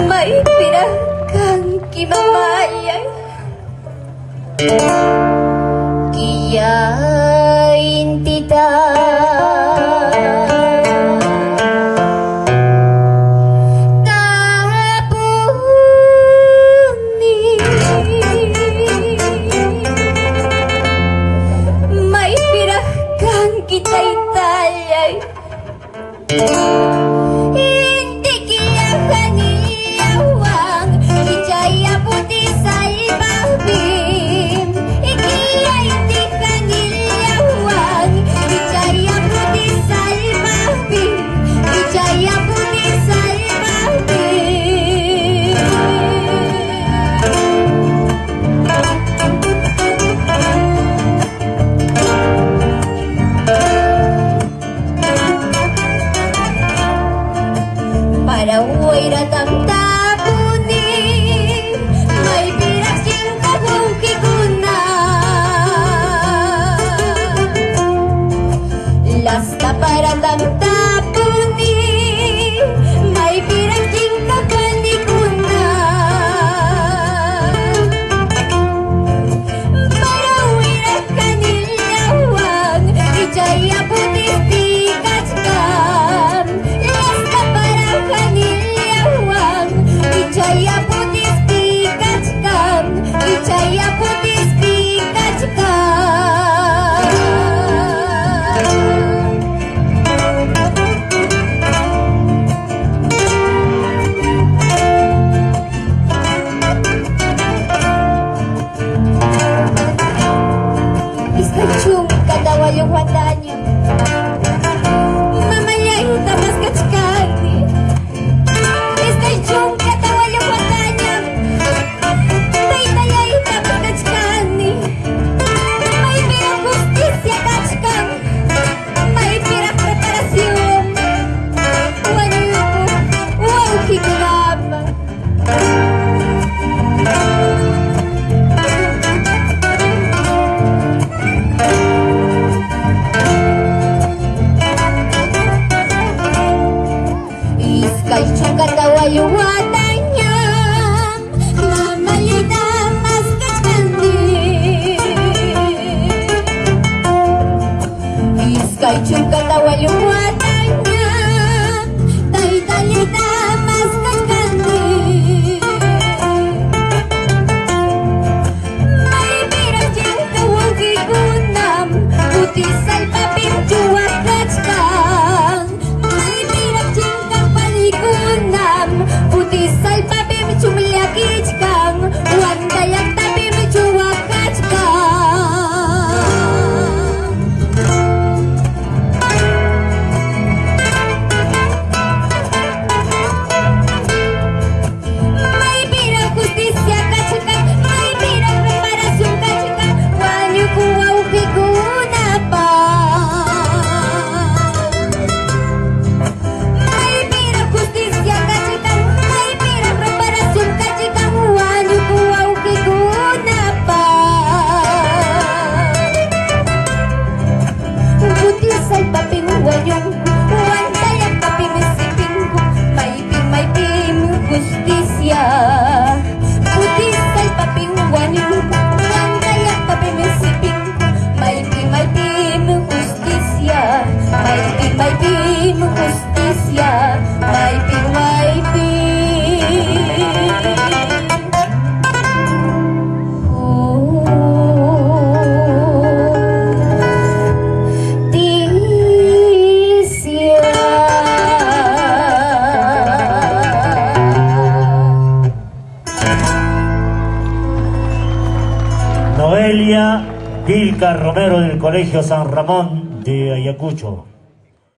may pinakang kimamayay kiyain tita tapuni may pinakang kita'y talay hindi kiyakan niyawang ijaya putih salbabim ikiya hindi kaniyawang ijaya putih salbabim ijaya putih salbabim para huira tamtapuni may pirasin kabuki kuna lasta para tamtapuni may pirasin kakani kuna para huira kanilawang ijaya putih tikachkam lasta para kanilawang ijaya putih tikachkam ijaya putih tikachkam iskachum katawa yung watanya mamayay tamas kachkani iskachum katawa yung watanya taytayay tamas kachkani may pirang justisya kachkan may pirang preparasyon wanyuko wow kikulama iskachum katawa yung watanya mamayay tamas kachkani iskachum katawa yung watanya taytayay tamas kachkani may pirang jingkawang kikunam putih salbabim juwak kachkang may pirang jingkang palikunam putih salbabim chumliakijkang wandayak tabim juwak kachkang may pirang justisya kachkang may pirang preparasyon kachkang wanyuko wow kiguna pa may pirang justisya kachkang may pirang preparasyon kachkang wanyuko wow kiguna pa putih salbabim wanyong wandayak tabim siping may pim justisya putih salbabim wanyong wandayak tabim siping may pim justisya may pim justisya may pim Noelia Vilca Romero del Colegio San Ramón de Ayacucho.